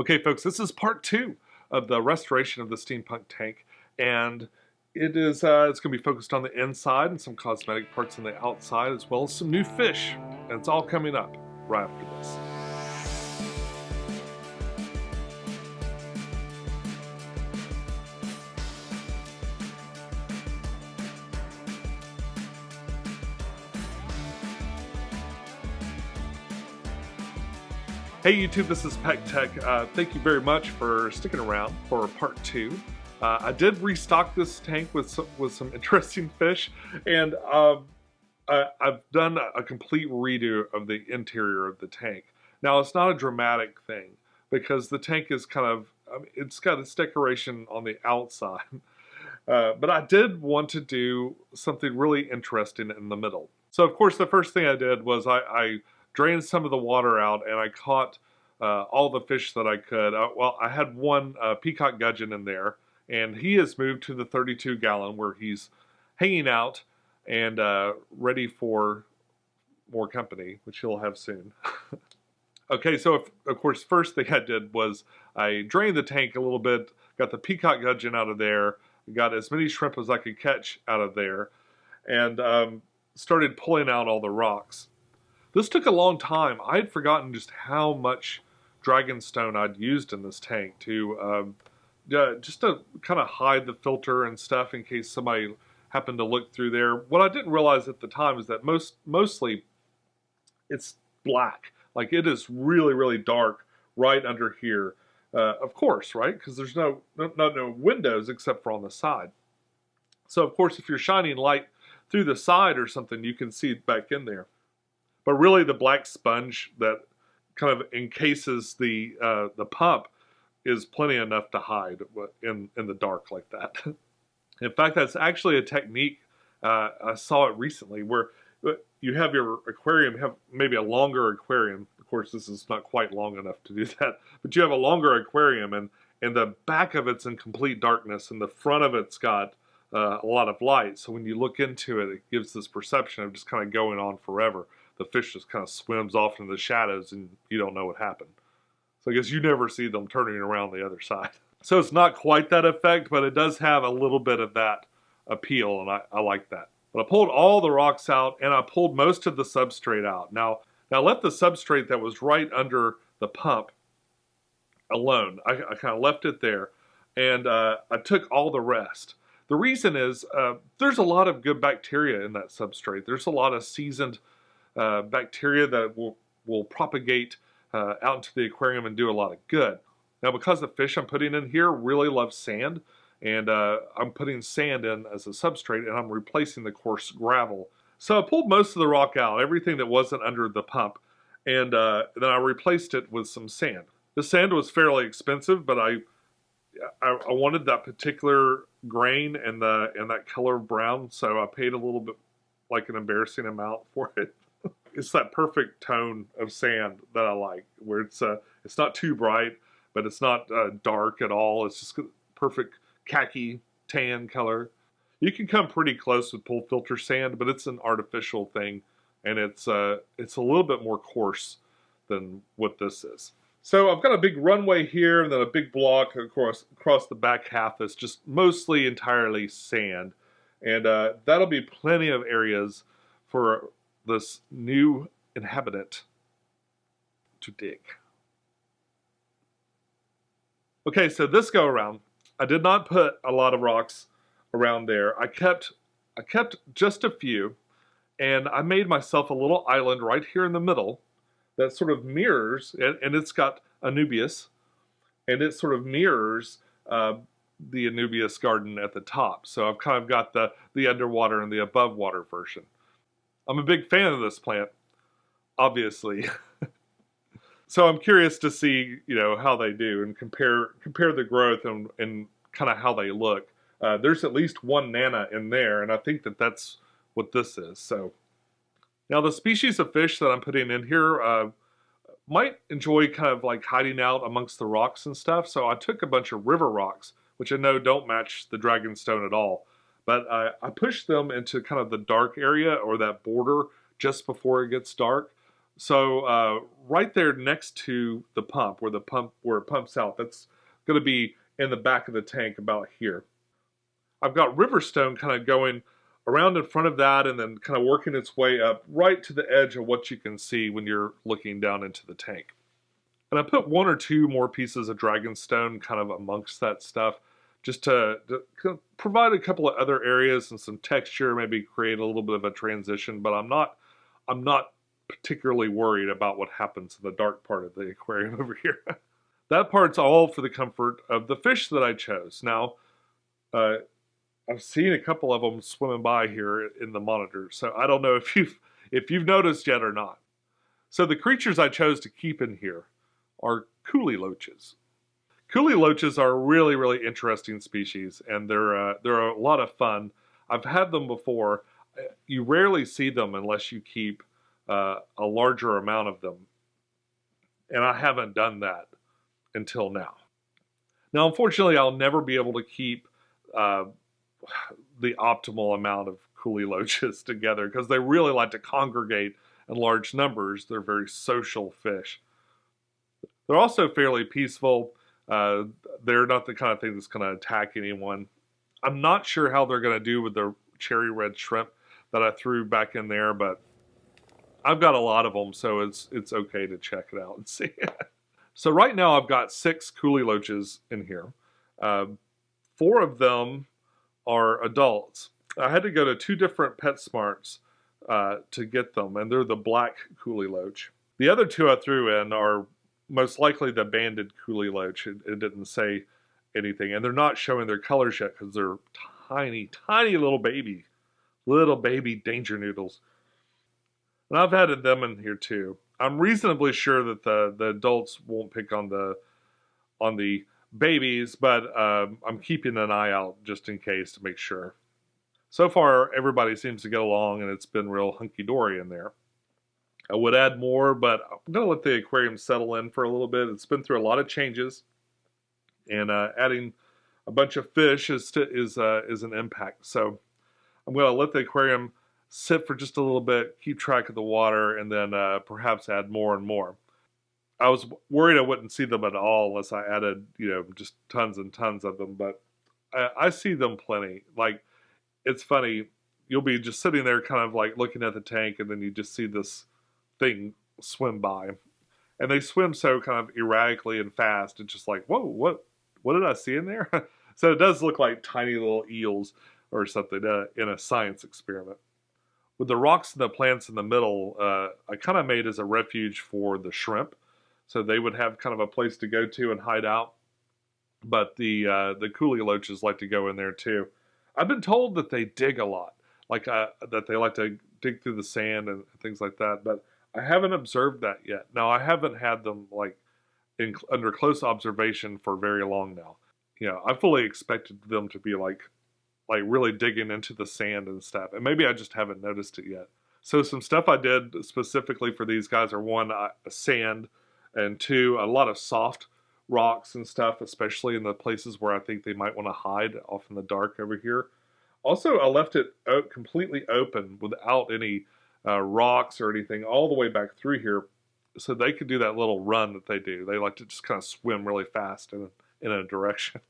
Okay, folks, this is part 2 of the restoration of the Steampunk tank, and it's going to be focused on the inside and some cosmetic parts on the outside, as well as some new fish, and it's all coming up right after this. Hey YouTube, this is Pecktec. Thank you very much for sticking around for part 2. I did restock this tank with some interesting fish, and I've done a complete redo of the interior of the tank. Now it's not a dramatic thing because the tank is kind of, it's got its decoration on the outside, but I did want to do something really interesting in the middle. So of course the first thing I did was I drained some of the water out, and I caught all the fish that I could. Well, I had one peacock gudgeon in there, and he has moved to the 32-gallon where he's hanging out and ready for more company, which he'll have soon. Okay, so of course, first thing I did was I drained the tank a little bit, got the peacock gudgeon out of there, got as many shrimp as I could catch out of there, and started pulling out all the rocks. This took a long time. I had forgotten just how much dragonstone I'd used in this tank to just to kind of hide the filter and stuff in case somebody happened to look through there. What I didn't realize at the time is that mostly it's black. Like, it is really, really dark right under here. Of course, right? Because there's no windows except for on the side. So of course, if you're shining light through the side or something, you can see it back in there. But really, the black sponge that kind of encases the pump is plenty enough to hide in the dark like that. In fact, that's actually a technique. I saw it recently where you have your aquarium, have maybe a longer aquarium. Of course, this is not quite long enough to do that, but you have a longer aquarium, and the back of it's in complete darkness, and the front of it's got a lot of light. So when you look into it, it gives this perception of just kind of going on forever. The fish just kind of swims off into the shadows, and you don't know what happened. So I guess you never see them turning around the other side. So it's not quite that effect, but it does have a little bit of that appeal, and I like that. But I pulled all the rocks out, and I pulled most of the substrate out. Now I left the substrate that was right under the pump alone. I kind of left it there, and I took all the rest. The reason is there's a lot of good bacteria in that substrate. There's a lot of seasoned bacteria that will propagate out into the aquarium and do a lot of good. Now, because the fish I'm putting in here really love sand, and I'm putting sand in as a substrate, and I'm replacing the coarse gravel. So I pulled most of the rock out, everything that wasn't under the pump, and then I replaced it with some sand. The sand was fairly expensive, but I wanted that particular grain and that color of brown, so I paid a little bit, like an embarrassing amount for it. It's that perfect tone of sand that I like, where it's not too bright, but it's not dark at all. It's just perfect khaki tan color. You can come pretty close with pool filter sand, but it's an artificial thing, and it's a little bit more coarse than what this is. So I've got a big runway here, and then a big block across the back half that's just mostly entirely sand, and that'll be plenty of areas for this new inhabitant to dig. Okay, so this go around, I did not put a lot of rocks around there. I kept just a few, and I made myself a little island right here in the middle that sort of mirrors, and it's got Anubias, and it sort of mirrors the Anubias garden at the top. So I've kind of got the underwater and the above water version. I'm a big fan of this plant, obviously. So I'm curious to see, how they do and compare the growth and kind of how they look. There's at least one Nana in there, and I think that's what this is. So now the species of fish that I'm putting in here might enjoy kind of like hiding out amongst the rocks and stuff. So I took a bunch of river rocks, which I know don't match the dragonstone at all. But I pushed them into kind of the dark area, or that border just before it gets dark. So right there next to the pump, where it pumps out, that's going to be in the back of the tank about here. I've got Riverstone kind of going around in front of that and then kind of working its way up right to the edge of what you can see when you're looking down into the tank. And I put one or two more pieces of Dragonstone kind of amongst that stuff, just to kind of provide a couple of other areas and some texture, maybe create a little bit of a transition. But I'm not particularly worried about what happens in the dark part of the aquarium over here. That part's all for the comfort of the fish that I chose. Now, I've seen a couple of them swimming by here in the monitor, so I don't know if you've noticed yet or not. So the creatures I chose to keep in here are Coulee Loaches. Coulee Loaches are a really, really interesting species, and they're a lot of fun. I've had them before. You rarely see them unless you keep a larger amount of them, and I haven't done that until now. Now, unfortunately, I'll never be able to keep the optimal amount of Coulee Loaches together because they really like to congregate in large numbers. They're very social fish. They're also fairly peaceful. They're not the kind of thing that's going to attack anyone. I'm not sure how they're going to do with the cherry red shrimp that I threw back in there, but I've got a lot of them, so it's okay to check it out and see. So right now I've got 6 Coulee Loaches in here. 4 of them are adults. I had to go to 2 different PetSmarts to get them, and they're the black Coulee Loach. The other 2 I threw in are most likely the banded Coulee Loach. It didn't say anything, and they're not showing their colors yet because they're tiny, tiny little baby danger noodles. And I've added them in here too. I'm reasonably sure that the adults won't pick on the babies, but I'm keeping an eye out just in case to make sure. So far, everybody seems to get along, and it's been real hunky-dory in there. I would add more, but I'm going to let the aquarium settle in for a little bit. It's been through a lot of changes, and adding a bunch of fish is an impact. So I'm going to let the aquarium sit for just a little bit, keep track of the water, and then perhaps add more and more. I was worried I wouldn't see them at all unless I added, just tons and tons of them, but I see them plenty. Like, it's funny, you'll be just sitting there kind of like looking at the tank, and then you just see this thing swim by. And they swim so kind of erratically and fast, it's just like, whoa, what did I see in there? So it does look like tiny little eels or something in a science experiment. With the rocks and the plants in the middle, I kind of made as a refuge for the shrimp. So they would have kind of a place to go to and hide out. But the Coulee Loaches like to go in there too. I've been told that they dig a lot, like that they like to dig through the sand and things like that. But I haven't observed that yet. Now, I haven't had them like under close observation for very long now. I fully expected them to be like really digging into the sand and stuff. And maybe I just haven't noticed it yet. So some stuff I did specifically for these guys are 1, sand, and 2, a lot of soft rocks and stuff, especially in the places where I think they might want to hide off in the dark over here. Also, I left it completely open without any rocks or anything all the way back through here so they could do that little run that they do. They like to just kind of swim really fast in a direction.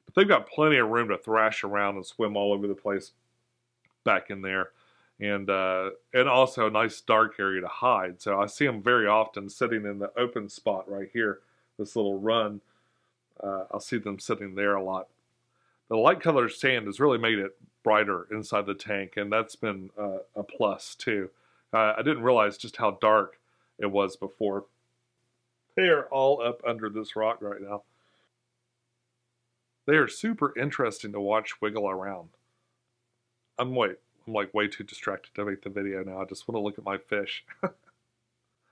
But they've got plenty of room to thrash around and swim all over the place back in there. And also a nice dark area to hide. So I see them very often sitting in the open spot right here, this little run. I'll see them sitting there a lot. The light colored sand has really made it brighter inside the tank, and that's been a plus too. I didn't realize just how dark it was before. They are all up under this rock right now. They are super interesting to watch wiggle around. I'm like way too distracted to make the video now. I just want to look at my fish.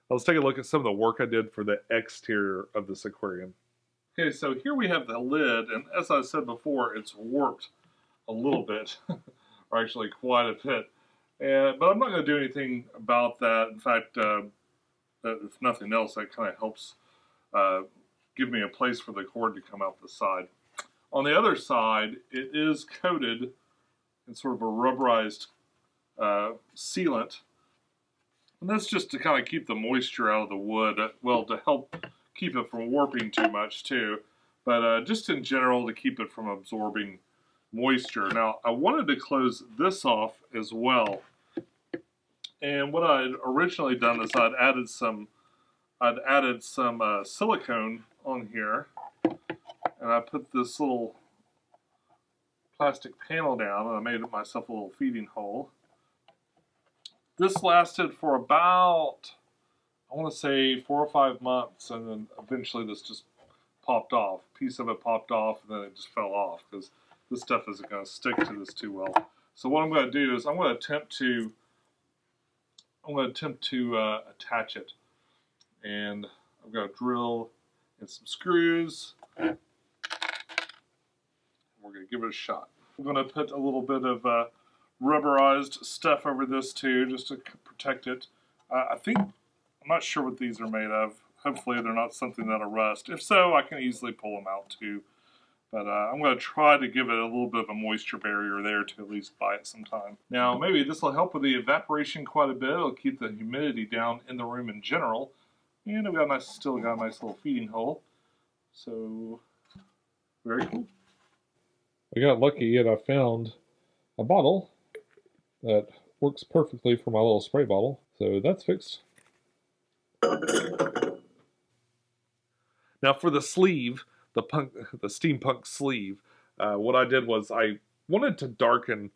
Let's take a look at some of the work I did for the exterior of this aquarium. Okay, so here we have the lid, and as I said before, it's warped a little bit, or actually quite a bit. But I'm not going to do anything about that. In fact, if nothing else, that kind of helps give me a place for the cord to come out the side. On the other side, it is coated in sort of a rubberized sealant And that's just to kind of keep the moisture out of the wood, well, to help keep it from warping too much too, but just in general to keep it from absorbing moisture. Now, I wanted to close this off as well. And what I had originally done is I'd added some silicone on here, and I put this little plastic panel down, and I made myself a little feeding hole. This lasted for about, I want to say, 4 or 5 months, and then eventually this just popped off. A piece of it popped off, and then it just fell off because this stuff isn't going to stick to this too well. So what I'm going to do is I'm going to attempt to attach it, and I'm going to drill in some screws. We're going to give it a shot. I'm going to put a little bit of rubberized stuff over this too, just to protect it. I'm not sure what these are made of. Hopefully they're not something that'll rust. If so, I can easily pull them out too. But I'm going to try to give it a little bit of a moisture barrier there to at least buy it some time. Now maybe this will help with the evaporation quite a bit. It'll keep the humidity down in the room in general. And I've got still got a nice little feeding hole. So, very cool. I got lucky and I found a bottle that works perfectly for my little spray bottle. So that's fixed. Now for the sleeve, the steampunk sleeve, what I did was I wanted to darken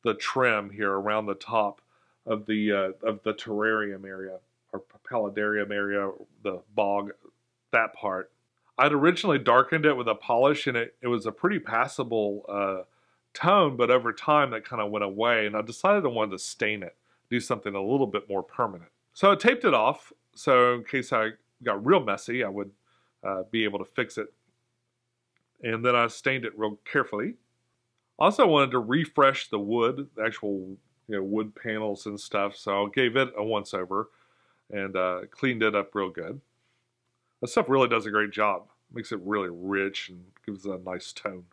the trim here around the top of the terrarium area, or paludarium area, the bog, that part. I'd originally darkened it with a polish, and it was a pretty passable tone, but over time that kind of went away, and I decided I wanted to stain it, do something a little bit more permanent. So I taped it off, so in case I got real messy, I would be able to fix it. And then I stained it real carefully. Also wanted to refresh the wood, the actual wood panels and stuff, so I gave it a once over and cleaned it up real good. That stuff really does a great job. Makes it really rich and gives it a nice tone.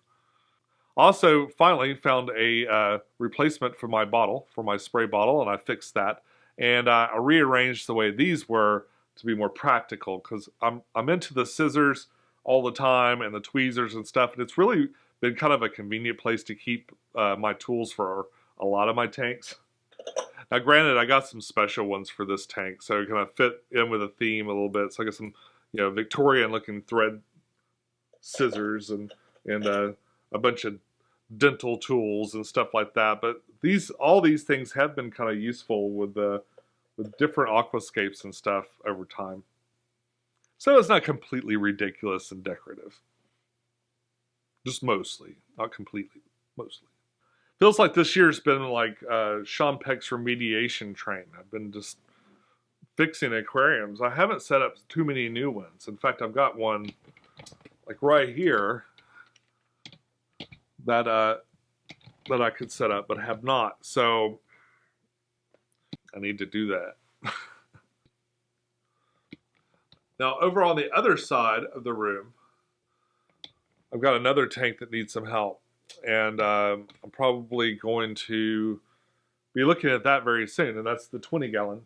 Also, finally found a replacement for my bottle, for my spray bottle, and I fixed that. And I rearranged the way these were to be more practical, because I'm into the scissors all the time and the tweezers and stuff, and it's really been kind of a convenient place to keep my tools for a lot of my tanks. Now granted, I got some special ones for this tank, so it kind of fit in with the theme a little bit. So I got some Victorian looking thread scissors and a bunch of dental tools and stuff like that. But all these things have been kind of useful with different aquascapes and stuff over time. So it's not completely ridiculous and decorative. Just mostly, not completely, mostly. Feels like this year's been like Sean Peck's remediation train. I've been just fixing aquariums. I haven't set up too many new ones. In fact, I've got one like right here that I could set up, but have not. So I need to do that. Now, over on the other side of the room, I've got another tank that needs some help, and I'm probably going to be looking at that very soon, and that's the 20-gallon.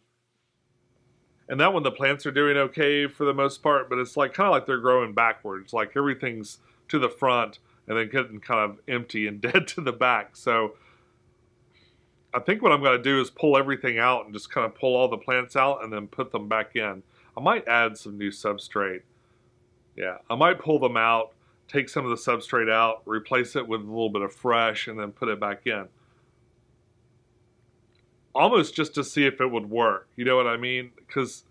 And that one, the plants are doing okay for the most part, but it's like kind of like they're growing backwards, like everything's to the front and then getting kind of empty and dead to the back. So I think what I'm going to do is pull everything out and just kind of pull all the plants out and then put them back in. I might add some new substrate. Yeah, I might pull them out, take some of the substrate out, replace it with a little bit of fresh, and then put it back in. Almost just to see if it would work. You know what I mean? Because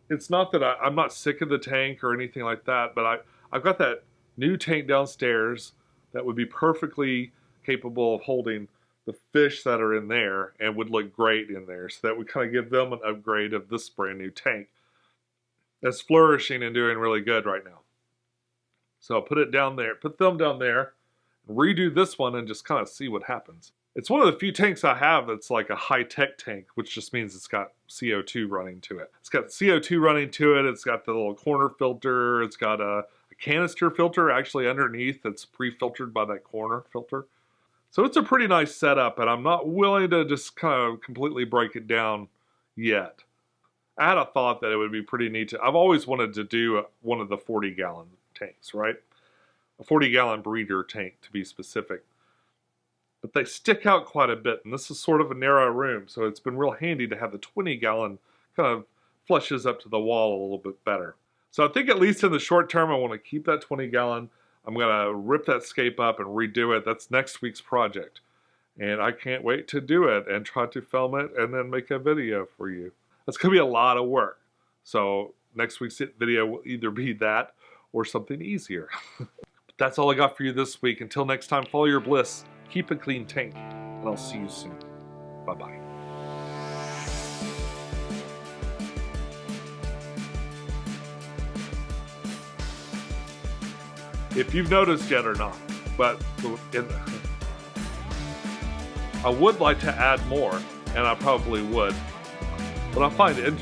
it's not that I'm not sick of the tank or anything like that, but I've got that new tank downstairs that would be perfectly capable of holding the fish that are in there and would look great in there. So that would kind of give them an upgrade of this brand new tank that's flourishing and doing really good right now. So I'll put it down there, put them down there, redo this one, and just kind of see what happens. It's one of the few tanks I have that's like a high-tech tank, which just means it's got CO2 running to it. It's got CO2 running to it, it's got the little corner filter, it's got a canister filter actually underneath that's pre-filtered by that corner filter. So it's a pretty nice setup, and I'm not willing to just kind of completely break it down yet. I had a thought that it would be pretty neat to, I've always wanted to do one of the 40-gallon tanks, right? A 40-gallon breeder tank, to be specific. But they stick out quite a bit, and this is sort of a narrow room, so it's been real handy to have the 20-gallon kind of flushes up to the wall a little bit better. So I think at least in the short term, I want to keep that 20-gallon. I'm going to rip that scape up and redo it. That's next week's project. And I can't wait to do it and try to film it and then make a video for you. It's going to be a lot of work. So next week's video will either be that or something easier. But that's all I got for you this week. Until next time, follow your bliss, keep a clean tank, and I'll see you soon. Bye-bye. If you've noticed yet or not, but I would like to add more, and I probably would, but I find it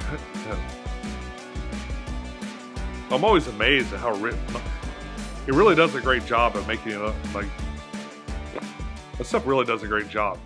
I'm always amazed at how it really does a great job at making it like, that stuff really does a great job.